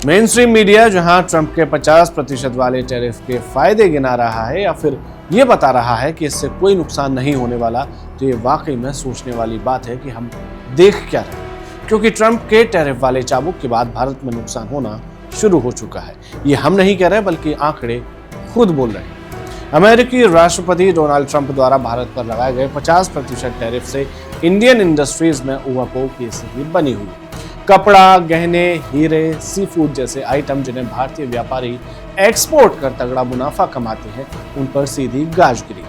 Main stream media जहां Trump के 50% वाले टैरिफ के फायदे गिना रहा है या फिर ये बता रहा है कि इससे कोई नुकसान नहीं होने वाला, तो ये वाकई में सोचने वाली बात है कि हम देख क्या रहे हैं। क्योंकि ट्रंप के टैरिफ वाले चाबुक के बाद भारत में नुकसान होना शुरू हो चुका है। ये हम नहीं कह रहे बल्कि आंकड़े खुद बोल रहे हैं। अमेरिकी राष्ट्रपति डोनाल्ड ट्रंप द्वारा भारत पर लगाए गए 50% टैरिफ से इंडियन इंडस्ट्रीज में ऊहापोह की स्थिति बनी हुई। कपड़ा, गहने, हीरे, सी फूड जैसे आइटम जिन्हें भारतीय व्यापारी एक्सपोर्ट कर तगड़ा मुनाफा कमाते हैं, उन पर सीधी गाज गिरी।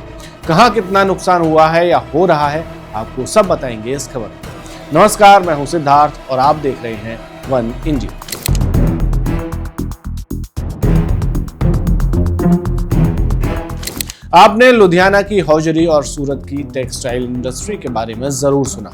कहां कितना नुकसान हुआ है या हो रहा है, आपको सब बताएंगे इस खबर में। नमस्कार, मैं हूं सिद्धार्थ और आप देख रहे हैं वन इंडिया। आपने लुधियाना की हौजरी और सूरत की टेक्सटाइल इंडस्ट्री के बारे में जरूर सुना।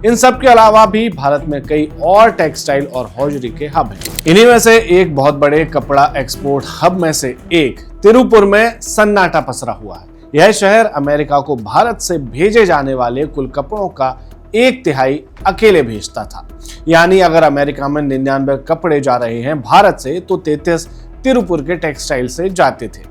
इन सब के अलावा भी भारत में कई और टेक्सटाइल और हौजरी के हब हैं। इन्हीं में से एक बहुत बड़े कपड़ा एक्सपोर्ट हब में से एक तिरुपुर में सन्नाटा पसरा हुआ है। यह शहर अमेरिका को भारत से भेजे जाने वाले कुल कपड़ों का 1/3 अकेले भेजता था। यानी अगर अमेरिका में 99 कपड़े जा रहे हैं भारत से, तो 33 तिरुपुर के टेक्सटाइल से जाते थे।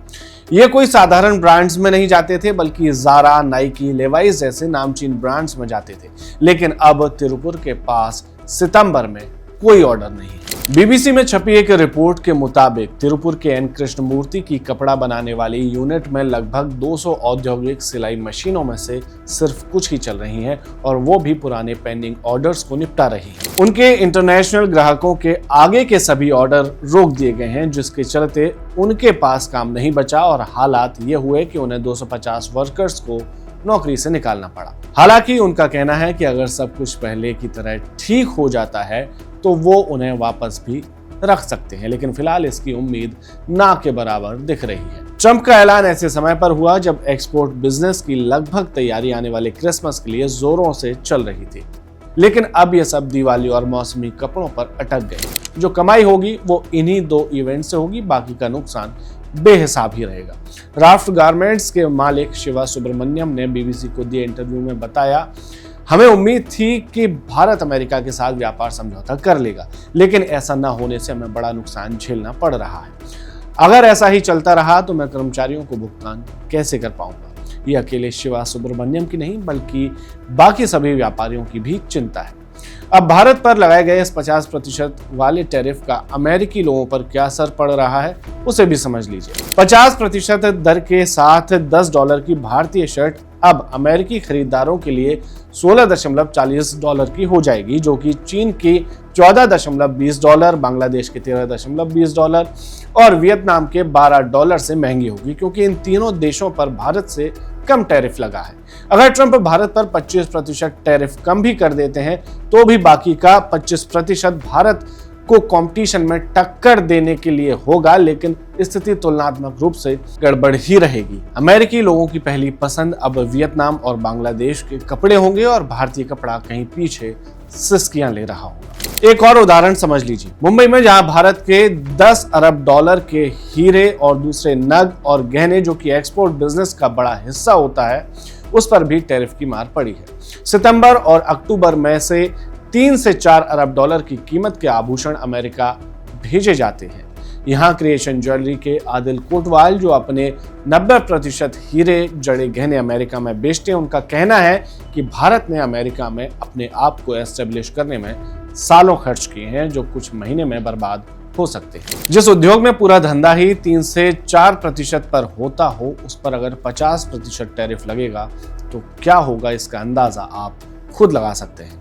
ये कोई साधारण ब्रांड्स में नहीं जाते थे, बल्कि ज़ारा, नाइकी, लेवाइस जैसे नामचीन ब्रांड्स में जाते थे। लेकिन अब तिरुपुर के पास सितंबर में कोई ऑर्डर नहीं है। बीबीसी में छपी एक रिपोर्ट के मुताबिक तिरुपुर के एन कृष्णमूर्ति की कपड़ा बनाने वाली यूनिट में लगभग 200 औद्योगिक सिलाई मशीनों में से सिर्फ कुछ ही चल रही हैं, और वो भी पुराने पेंडिंग ऑर्डर्स को निपटा रही हैं। उनके इंटरनेशनल ग्राहकों के आगे के सभी ऑर्डर रोक दिए गए हैं, जिसके चलते उनके पास काम नहीं बचा और हालात ये हुए कि उन्हें 250 वर्कर्स को नौकरी से निकालना पड़ा। हालांकि उनका कहना है कि अगर सब कुछ पहले की तरह ठीक हो जाता है तो वो उन्हें वापस भी रख सकते हैं, लेकिन फिलहाल इसकी उम्मीद ना के बराबर दिख रही है। ट्रंप का ऐलान ऐसे समय पर हुआ जब एक्सपोर्ट बिजनेस की लगभग तैयारी आने वाले क्रिसमस के लिए जोरों से चल रही थी। लेकिन अब ये सब दिवाली और मौसमी कपड़ों पर अटक गए। जो कमाई होगी वो इन्हीं 2 इवेंट से होगी, बाकी का नुकसान बेहिसाब ही रहेगा। राफ्ट गारमेंट्स के मालिक शिवा सुब्रमण्यम ने बीबीसी को दिए इंटरव्यू में बताया, हमें उम्मीद थी कि भारत अमेरिका के साथ व्यापार समझौता कर लेगा, लेकिन ऐसा न होने से हमें बड़ा नुकसान झेलना पड़ रहा है। अगर ऐसा ही चलता रहा तो मैं कर्मचारियों को भुगतान कैसे कर पाऊंगा। ये अकेले शिवा सुब्रमण्यम की नहीं बल्कि बाकी सभी व्यापारियों की भी चिंता है। अब भारत पर लगाए गए इस 50% वाले टैरिफ का अमेरिकी लोगों पर क्या असर पड़ रहा है, उसे भी समझ लीजिए। 50% दर के साथ $10 की भारतीय शर्ट अब अमेरिकी खरीदारों के लिए $16.40 की हो जाएगी, जो कि चीन की $14.20, बांग्लादेश के $13.20 और वियतनाम के $12 से महंगी होगी, क्योंकि इन तीनों देशों पर भारत से कम टैरिफ लगा है। अगर ट्रंप भारत पर 25% टैरिफ कम भी कर देते हैं तो भी बाकी का 25% भारत को कंपटीशन में टक्कर देने के लिए होगा, लेकिन स्थिति तुलनात्मक रूप से गड़बड़ ही रहेगी। अमेरिकी लोगों की पहली पसंद अब वियतनाम और बांग्लादेश के कपड़े होंगे और भारतीय कपड़ा कहीं पीछे सिसकियां ले रहा होगा। एक और उदाहरण समझ लीजिए। मुंबई में जहां भारत के $10 अरब के हीरे और दूसरे नग और गहने, जो कि एक्सपोर्ट बिजनेस का बड़ा हिस्सा होता है, उस पर भी टैरिफ की मार पड़ी है। सितंबर और अक्टूबर में से 3 से 4 अरब डॉलर की कीमत के आभूषण अमेरिका भेजे जाते हैं। यहाँ क्रिएशन ज्वेलरी के आदिल कोटवाल, जो अपने 90% हीरे जड़े गहने अमेरिका में बेचते हैं, उनका कहना है कि भारत ने अमेरिका में अपने आप को एस्टेब्लिश करने में सालों खर्च किए हैं, जो कुछ महीने में बर्बाद हो सकते हैं। जिस उद्योग में पूरा धंधा ही 3 से 4% पर होता हो, उस पर अगर 50% टैरिफ लगेगा तो क्या होगा, इसका अंदाजा आप खुद लगा सकते हैं।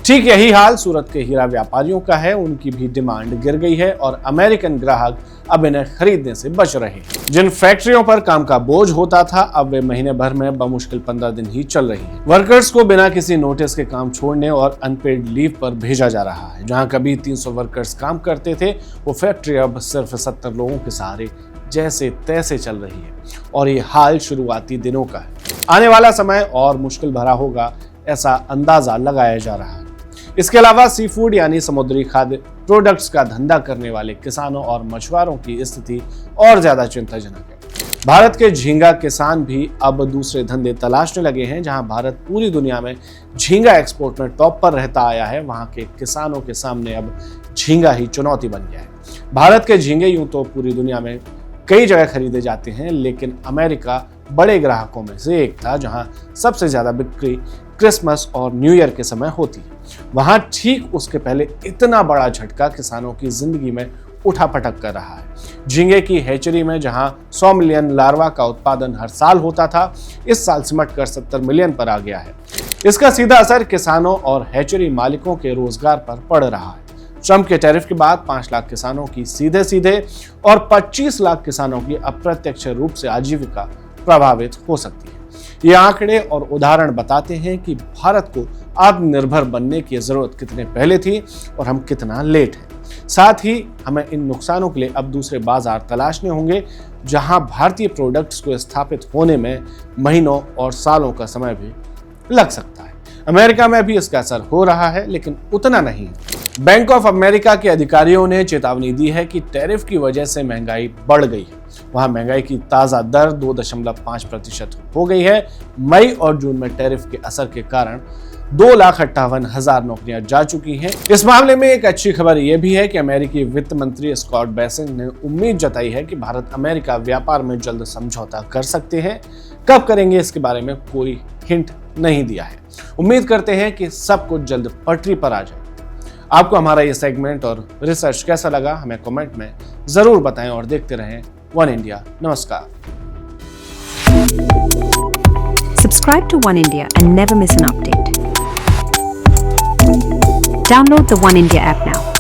ठीक यही हाल सूरत के हीरा व्यापारियों का है। उनकी भी डिमांड गिर गई है और अमेरिकन ग्राहक अब इन्हें खरीदने से बच रहे हैं। जिन फैक्ट्रियों पर काम का बोझ होता था, अब वे महीने भर में बमुश्किल 15 दिन ही चल रही हैं। वर्कर्स को बिना किसी नोटिस के काम छोड़ने और अनपेड लीव पर भेजा जा रहा है। जहां कभी 300 वर्कर्स काम करते थे, वो फैक्ट्री अब सिर्फ 70 लोगों के सहारे जैसे तैसे चल रही है, और ये हाल शुरुआती दिनों का है। आने वाला समय और मुश्किल भरा होगा, ऐसा अंदाजा लगाया जा रहा है। इसके अलावा सी फूड यानी समुद्री खाद्य प्रोडक्ट्स का धंधा करने वाले किसानों और मछुआरों की स्थिति और ज्यादा चिंताजनक है। भारत के झींगा किसान भी अब दूसरे धंधे तलाशने लगे हैं। जहां भारत पूरी दुनिया में झींगा एक्सपोर्ट में टॉप पर रहता आया है, वहां के किसानों के सामने अब झींगा ही चुनौती बन गया है। भारत के झींगे यूं तो पूरी दुनिया में कई जगह खरीदे जाते हैं, लेकिन अमेरिका बड़े ग्राहकों में से एक था जहां सबसे ज्यादा बिक्री क्रिसमस और न्यू ईयर के समय होती है। वहां ठीक उसके पहले इतना बड़ा झटका किसानों की जिंदगी में उठापटक कर रहा है। झींगे की हैचरी में जहां 100 मिलियन लार्वा का उत्पादन हर साल होता था, इस साल सिमट कर 70 मिलियन पर आ गया है। इसका सीधा असर किसानों और हैचरी मालिकों के रोजगार पर पड़ रहा है। ट्रंप के टैरिफ के बाद 5 लाख किसानों की सीधे सीधे और 25 लाख किसानों की अप्रत्यक्ष रूप से आजीविका प्रभावित हो सकती है। ये आंकड़े और उदाहरण बताते हैं कि भारत को आत्मनिर्भर बनने की जरूरत कितने पहले थी और हम कितना लेट हैं। साथ ही हमें इन नुकसानों के लिए अब दूसरे बाजार तलाशने होंगे जहां भारतीय प्रोडक्ट्स को स्थापित होने में महीनों और सालों का समय भी लग सकता है। अमेरिका में भी इसका असर हो रहा है, लेकिन उतना नहीं। बैंक ऑफ अमेरिका के अधिकारियों ने चेतावनी दी है कि टैरिफ की वजह से महंगाई बढ़ गई है। वहां महंगाई की ताजा दर 2.5% हो गई है। मई और जून में टैरिफ के असर के कारण 2,58,000 नौकरियां जा चुकी हैं। इस मामले में एक अच्छी खबर यह भी है कि अमेरिकी वित्त मंत्री स्कॉट बेसेंट ने उम्मीद जताई है कि भारत अमेरिका व्यापार में जल्द समझौता कर सकते हैं। कब करेंगे इसके बारे में कोई हिंट नहीं दिया है। उम्मीद करते हैं कि सब कुछ जल्द पटरी पर आ जाए। आपको हमारा ये सेगमेंट और रिसर्च कैसा लगा हमें कमेंट में जरूर बताएं और देखते रहें वन इंडिया। नमस्कार। Subscribe to One India and never miss an update. Download the One India app now.